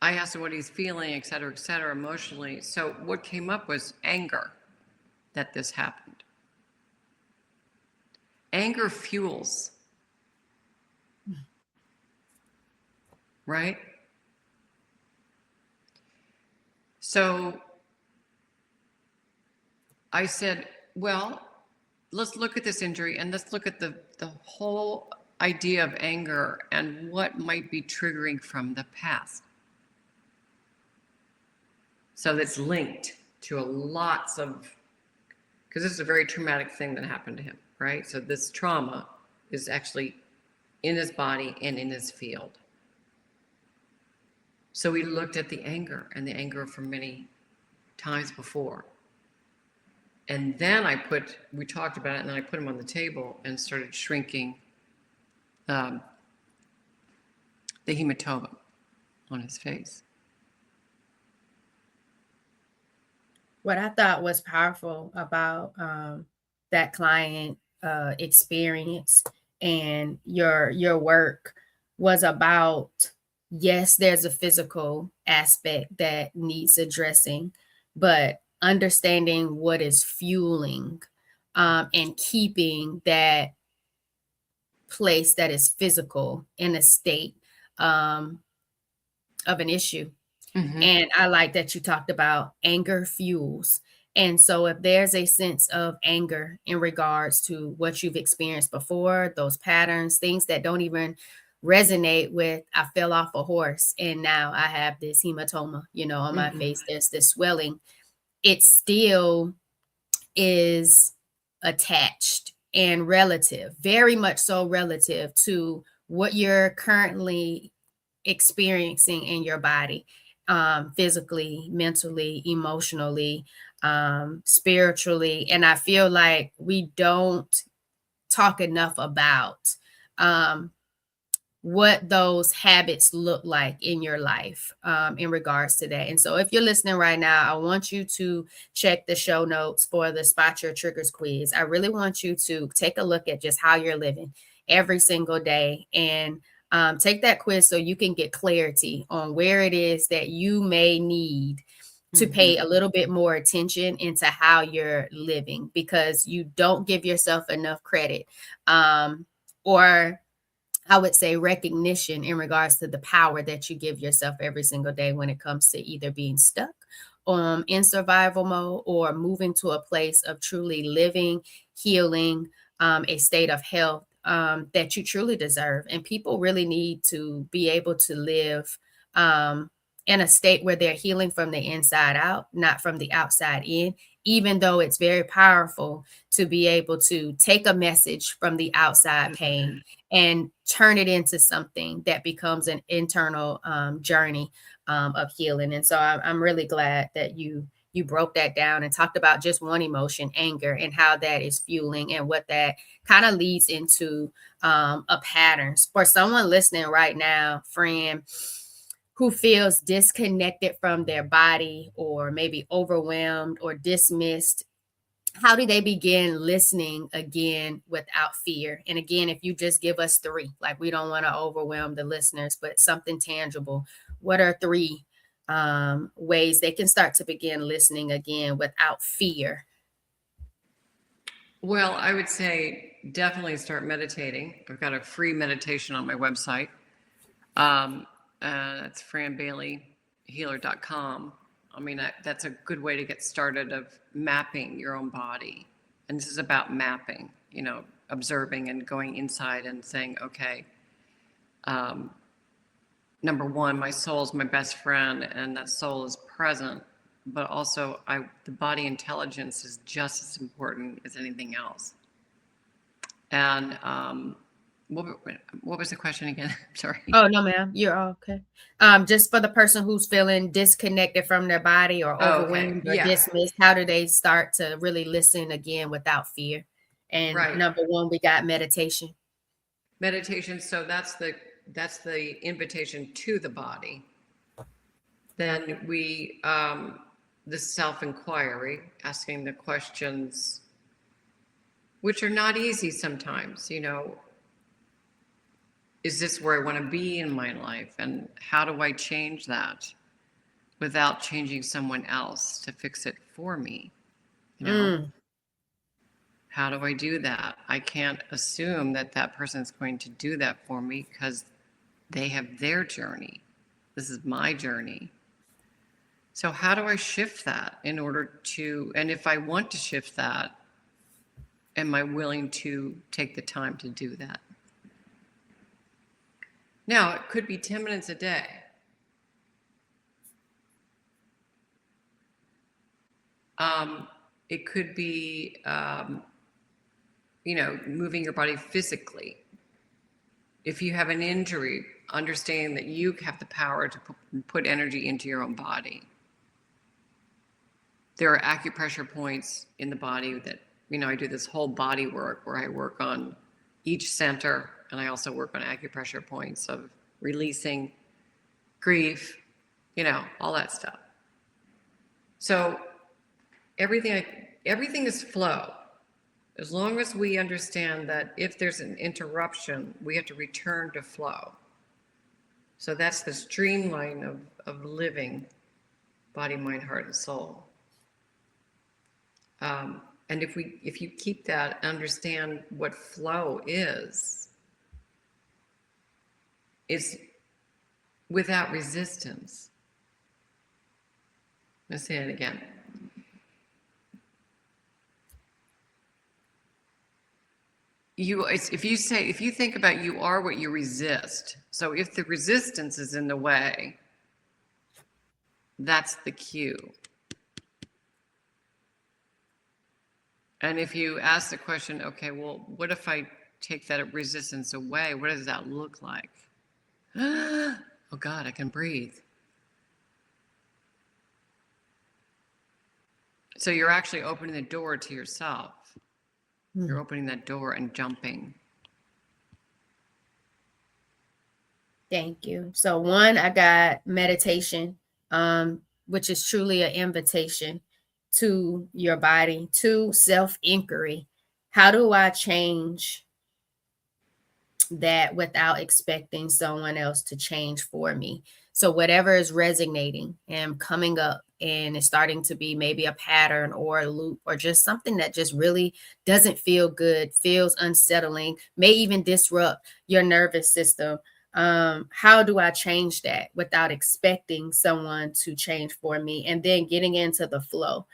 I asked him what he's feeling, et cetera, emotionally. So what came up was anger that this happened. Anger fuels, right? So I said, well, let's look at this injury and let's look at the whole idea of anger and what might be triggering from the past. So that's linked to lots of, because this is a very traumatic thing that happened to him, right? So this trauma is actually in his body and in his field. So we looked at the anger and the anger from many times before. And then we talked about it, and then I put him on the table and started shrinking the hematoma on his face. What I thought was powerful about that client experience and your work was about, yes, there's a physical aspect that needs addressing, but understanding what is fueling and keeping that place that is physical in a state of an issue. Mm-hmm. And I like that you talked about anger fuels. And so if there's a sense of anger in regards to what you've experienced before, those patterns, things that don't even resonate with, I fell off a horse and now I have this hematoma, on my face, there's this swelling. It's still is attached and relative, very much so relative to what you're currently experiencing in your body, physically, mentally, emotionally, spiritually. And I feel like we don't talk enough about um, what those habits look like in your life, in regards to that. And so, if you're listening right now, I want you to check the show notes for the Spot Your Triggers quiz. I really want you to take a look at just how you're living every single day and take that quiz so you can get clarity on where it is that you may need to pay a little bit more attention into how you're living, because you don't give yourself enough credit, or I would say recognition, in regards to the power that you give yourself every single day when it comes to either being stuck in survival mode or moving to a place of truly living, healing, a state of health that you truly deserve. And people really need to be able to live in a state where they're healing from the inside out, not from the outside in, even though it's very powerful to be able to take a message from the outside pain and turn it into something that becomes an internal journey of healing. And so I'm really glad that you broke that down and talked about just one emotion, anger, and how that is fueling and what that kind of leads into a pattern. For someone listening right now, Fran, who feels disconnected from their body or maybe overwhelmed or dismissed, how do they begin listening again without fear? And again, if you just give us three, like we don't want to overwhelm the listeners, but something tangible, what are three ways they can start to begin listening again without fear? Well, I would say definitely start meditating. I've got a free meditation on my website. That's franbaileyhealer.com. I mean, that's a good way to get started of mapping your own body. And this is about mapping, observing and going inside and saying, okay, number one, my soul is my best friend, and that soul is present. But also, the body intelligence is just as important as anything else. And what was the question again? Sorry. Oh, no, ma'am. You're all okay. Just for the person who's feeling disconnected from their body or Oh, okay. overwhelmed or Yeah. dismissed, how do they start to really listen again without fear? And Right. number one, we got meditation. Meditation. So that's the invitation to the body. Then the self-inquiry, asking the questions, which are not easy sometimes, is this where I want to be in my life? And how do I change that without changing someone else to fix it for me? How do I do that? I can't assume that person's going to do that for me because they have their journey. This is my journey. So how do I shift that in order to, and if I want to shift that, am I willing to take the time to do that? Now, it could be 10 minutes a day. It could be, moving your body physically. If you have an injury, understanding that you have the power to put energy into your own body. There are acupressure points in the body that, I do this whole body work where I work on each center, and I also work on acupressure points of releasing grief, all that stuff. So everything is flow. As long as we understand that if there's an interruption, we have to return to flow. So that's the streamline of living body, mind, heart, and soul. And if you keep that, understand what flow is, it's without resistance. Let's say it again. If you think about you are what you resist. So if the resistance is in the way, that's the cue. And if you ask the question, okay, well, what if I take that resistance away? What does that look like? Oh God, I can breathe. So you're actually opening the door to yourself. You're opening that door and jumping. Thank you. So one, I got meditation, which is truly an invitation to your body. Two, self-inquiry. How do I change that without expecting someone else to change for me? So whatever is resonating and coming up and it's starting to be maybe a pattern or a loop or just something that just really doesn't feel good, feels unsettling, may even disrupt your nervous system. How do I change that without expecting someone to change for me? And then getting into the flow.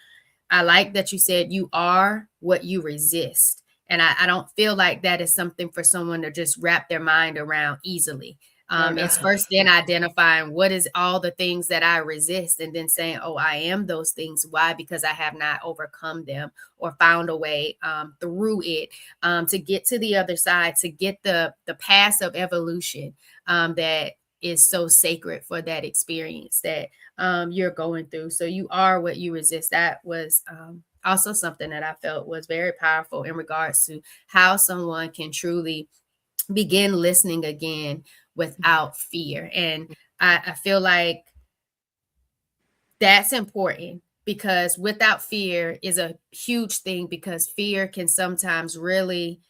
I like that you said you are what you resist. And I don't feel like that is something for someone to just wrap their mind around easily. Oh, no. It's first then identifying what is all the things that I resist and then saying, oh, I am those things. Why? Because I have not overcome them or found a way through it to get to the other side, to get the path of evolution that is so sacred for that experience that you're going through. So you are what you resist. That was also something that I felt was very powerful in regards to how someone can truly begin listening again without fear. And I feel like that's important because without fear is a huge thing because fear can sometimes really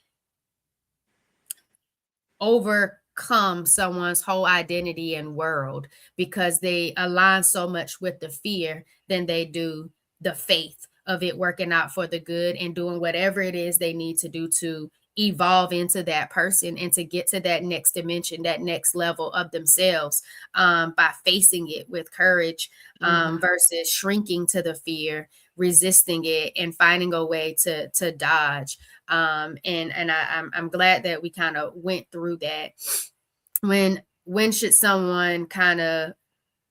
overcome someone's whole identity and world because they align so much with the fear than they do the faith of it working out for the good and doing whatever it is they need to do to evolve into that person and to get to that next dimension, that next level of themselves by facing it with courage versus shrinking to the fear, resisting it, and finding a way to dodge. I'm glad that we kind of went through that. When should someone kind of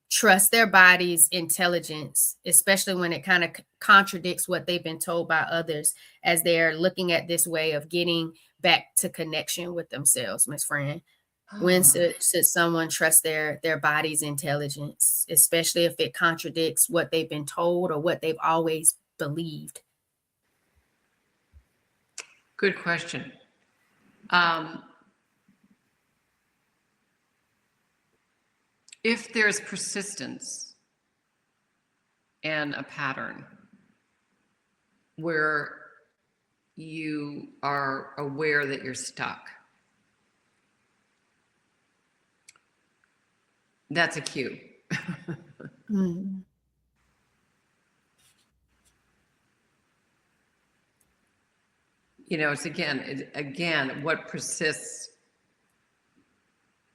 trust their body's intelligence, especially when it kind of contradicts what they've been told by others as they're looking at this way of getting back to connection with themselves, Miss Fran? When should someone trust their body's intelligence, especially if it contradicts what they've been told or what they've always believed? Good question. If there's persistence and a pattern where you are aware that you're stuck, that's a cue. You know, it's again, what persists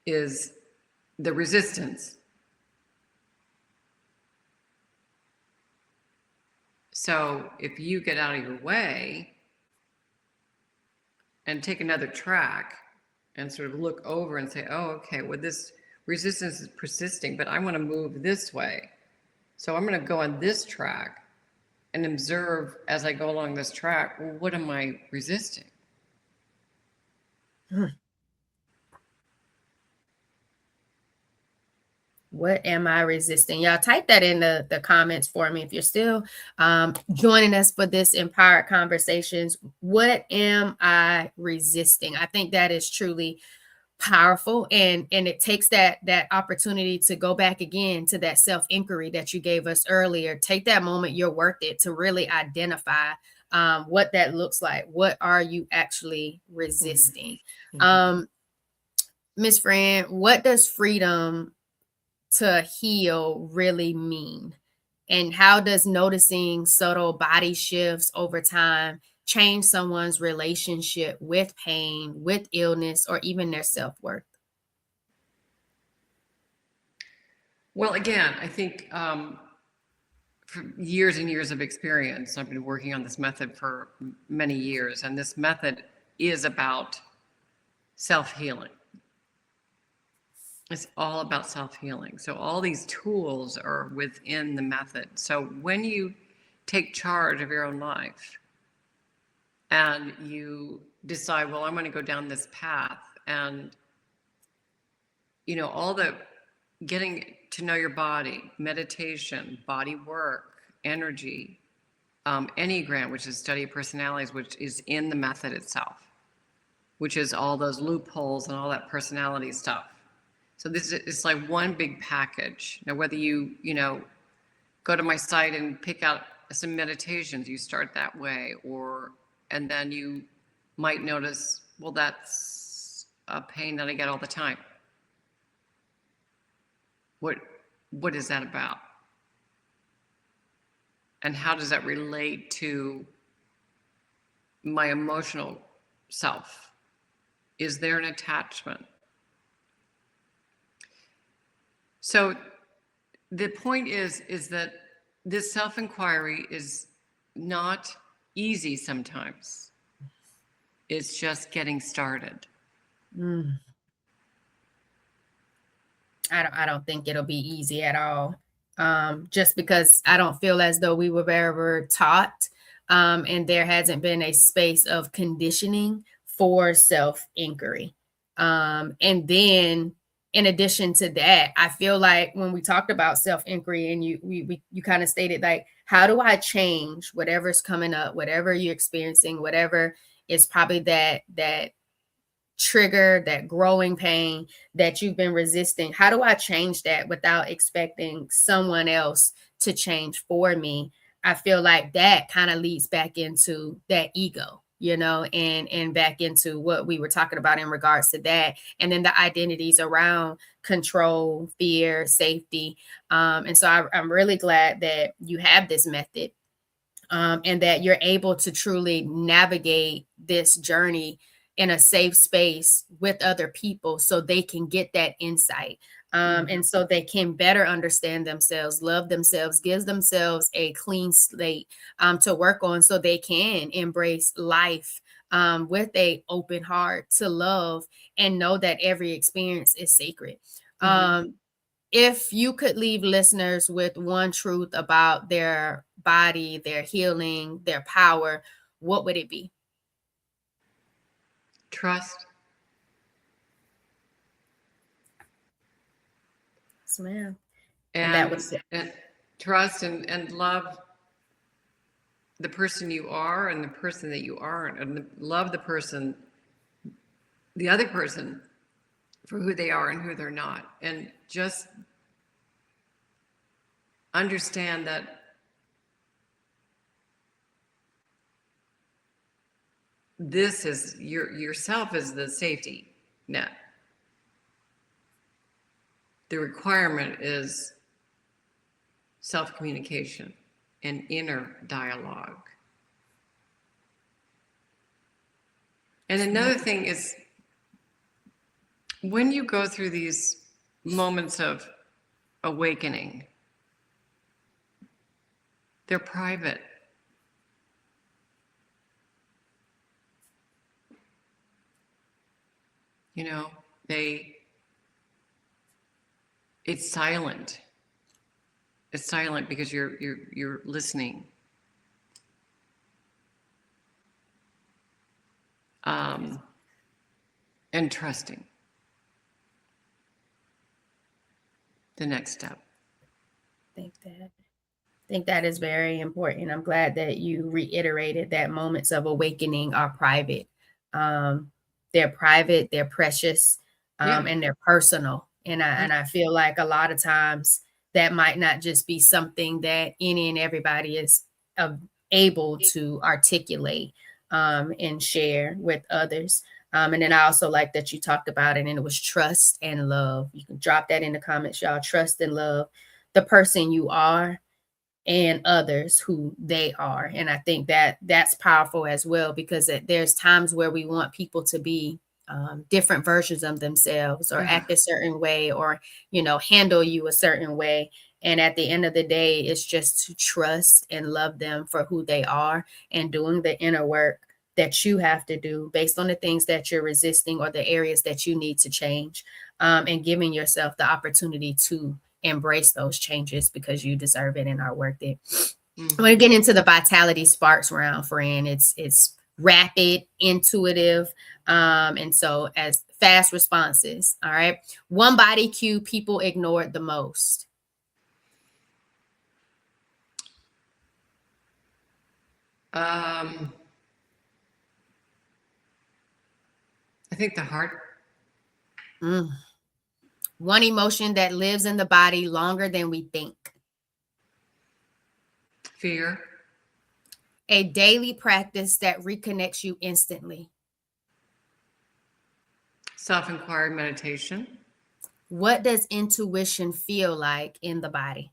is the resistance. So if you get out of your way and take another track and sort of look over and say, oh, okay, well, this resistance is persisting, but I want to move this way. So I'm going to go on this track and observe as I go along this track, well, what am I resisting? What am I resisting? Y'all type that in the comments for me if you're still joining us for this Empowered Conversations. What am I resisting? I think that is truly powerful, and it takes that opportunity to go back again to that self-inquiry that you gave us earlier. Take that moment, you're worth it, to really identify what that looks like. What are you actually resisting? Miss Fran, what does freedom to heal really mean? And how does noticing subtle body shifts over time change someone's relationship with pain, with illness, or even their self-worth? Well, again, I think for years and years of experience, I've been working on this method for many years, and this method is about self-healing. It's all about self-healing. So all these tools are within the method. So when you take charge of your own life and you decide, well, I'm going to go down this path. And, all the getting to know your body, meditation, body work, energy, Enneagram, which is study of personalities, which is in the method itself, which is all those loopholes and all that personality stuff. So this is, it's like one big package. Now, whether you go to my site and pick out some meditations, you start that way, and then you might notice, well, that's a pain that I get all the time. What is that about? And how does that relate to my emotional self? Is there an attachment? So the point is that this self-inquiry is not easy sometimes. It's just getting started. I don't think it'll be easy at all. Just because I don't feel as though we were ever taught, and there hasn't been a space of conditioning for self-inquiry. And then in addition to that, I feel like when we talked about self-inquiry and you kind of stated like, how do I change whatever's coming up, whatever you're experiencing, whatever is probably that trigger, that growing pain that you've been resisting? How do I change that without expecting someone else to change for me? I feel like that kind of leads back into that ego, and back into what we were talking about in regards to that. And then the identities around control, fear, safety. And so I'm really glad that you have this method, and that you're able to truly navigate this journey in a safe space with other people so they can get that insight. And so they can better understand themselves, love themselves, gives themselves a clean slate to work on so they can embrace life with a open heart to love and know that every experience is sacred. If you could leave listeners with one truth about their body, their healing, their power, what would it be? Trust. Yes, ma'am. And that was it. And trust and love the person you are and the person that you aren't, and love the other person for who they are and who they're not. And just understand that this is yourself is the safety net. The requirement is self-communication and inner dialogue. And another thing is, when you go through these moments of awakening, they're private. It's silent. It's silent because you're listening. And trusting the next step. I think that is very important. I'm glad that you reiterated that moments of awakening are private. They're private, they're precious, and they're personal. And I feel like a lot of times that might not just be something that any and everybody is able to articulate and share with others. And then I also like that you talked about it, and it was trust and love. You can drop that in the comments, y'all. Trust and love the person you are and others who they are. And I think that that's powerful as well, because there's times where we want people to be different versions of themselves, or act a certain way, or, handle you a certain way. And at the end of the day, it's just to trust and love them for who they are, and doing the inner work that you have to do based on the things that you're resisting or the areas that you need to change, and giving yourself the opportunity to embrace those changes because you deserve it and are worth it. I want to get into the Vitality Sparks round, Fran. It's rapid, intuitive, and so as fast responses. All right. One body cue people ignored the most. I think the heart. Mm. One emotion that lives in the body longer than we think. Fear. A daily practice that reconnects you instantly. Self-inquiry meditation. What does intuition feel like in the body?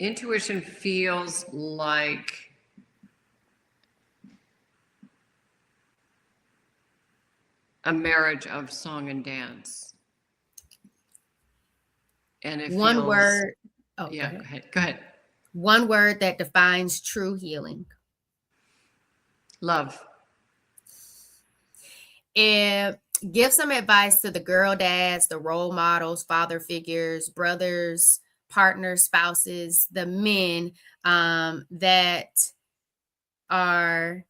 Intuition feels like a marriage of song and dance. And it One feels, word. Oh, yeah, go ahead. go ahead. One word that defines true healing. Love. And give some advice to the girl dads, the role models, father figures, brothers, partners, spouses, the men that are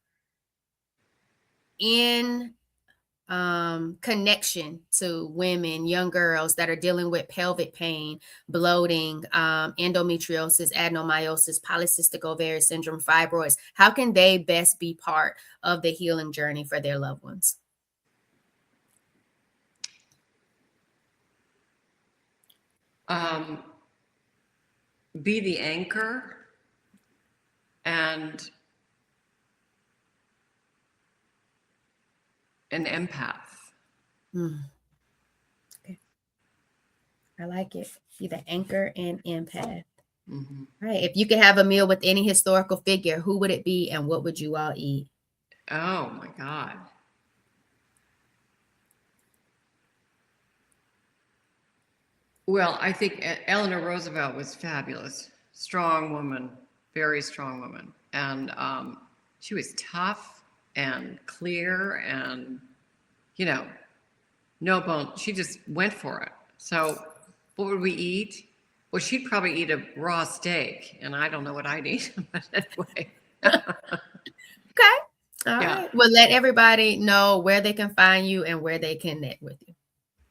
in connection to women, young girls that are dealing with pelvic pain, bloating, endometriosis, adenomyosis, polycystic ovarian syndrome, fibroids. How can they best be part of the healing journey for their loved ones? Be the anchor and an empath. Okay. I like it. Be the anchor and empath. Mm-hmm. Right. If you could have a meal with any historical figure, who would it be and what would you all eat? Oh my God. Well, I think Eleanor Roosevelt was fabulous. Strong woman, very strong woman. And she was tough and clear and, you know, no bone. She just went for it. So, what would we eat? Well, she'd probably eat a raw steak, and I don't know what I'd eat, but anyway. Okay. All Yeah. right. Well, let everybody know where they can find you and where they can connect with you.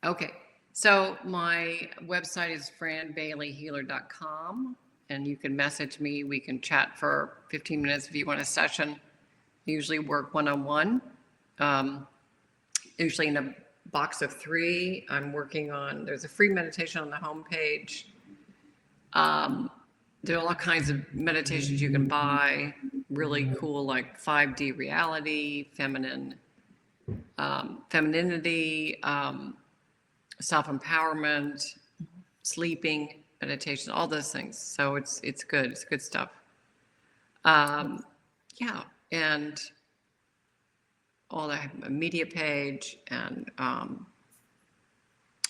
Okay. So my website is franbaileyhealer.com, and you can message me. We can chat for 15 minutes if you want a session. I usually work one-on-one, usually in a box of 3. I'm working on, there's a free meditation on the homepage. There are all kinds of meditations you can buy, really cool, like 5D reality, femininity, self-empowerment, sleeping, meditation, all those things. So it's good. It's good stuff. Yeah, and all that, a media page, and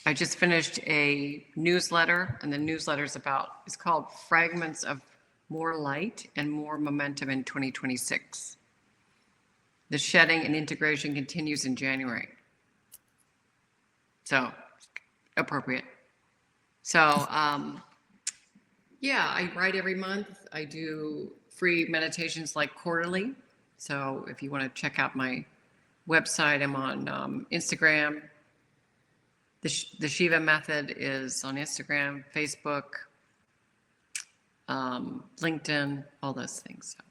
I just finished a newsletter, and the newsletter is it's called Fragments of More Light and More Momentum in 2026. The shedding and integration continues in January. So, appropriate. So, yeah, I write every month. I do free meditations like quarterly. So, if you want to check out my website, I'm on Instagram. The Shiva Method is on Instagram, Facebook, LinkedIn, all those things. So.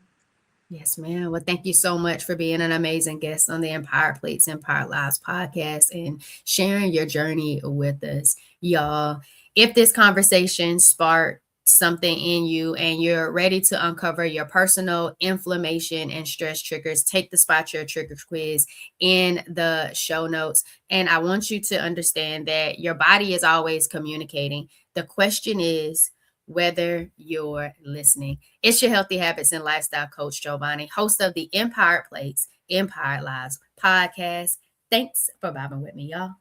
Yes, ma'am. Well, thank you so much for being an amazing guest on the Empire Plates, Empire Lives podcast and sharing your journey with us, y'all. If this conversation sparked something in you and you're ready to uncover your personal inflammation and stress triggers, take the Spot Your Trigger quiz in the show notes. And I want you to understand that your body is always communicating. The question is whether you're listening. It's your Healthy Habits and Lifestyle Coach Jovonnie, host of the Empire Plates, Empire Lives podcast. Thanks for vibing with me, y'all.